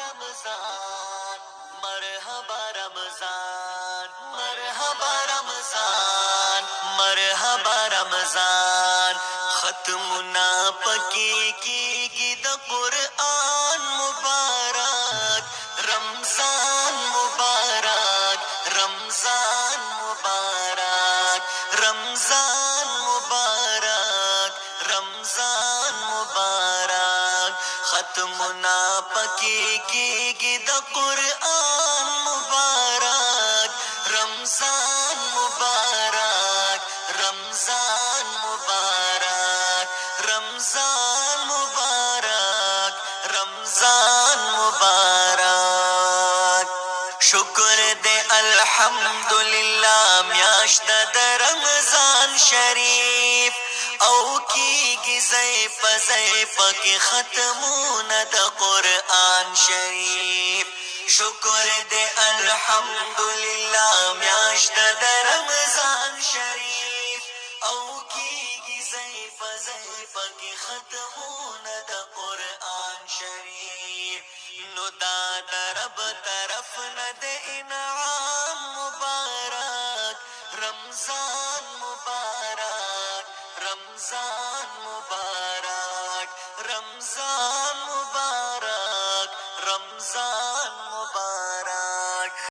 رمضان مرحبا رمضان مرحبا رمضان مرحبا رمضان ختمنا پکی کی د قرآن مبارک رمضان مبارک رمضان مبارک رمضان مبارک رمضان مبارک ختمنا پکی کی د قرآن مبارک رمضان مبارک رمضان مبارک رمضان مبارک رمضان مبارک شکر دے الحمدللہ میاشت د رمضان شریف او کی زی پکی ختمون د قرآن شریف شکر دے الحمدللہ میاشت د رمضان شریف او کی زی پکی ختمون د قرآن شریف نو دا درب طرف ند انعام مبارک رمضان مبارک رمضان مبارک رمضان مبارک رمضان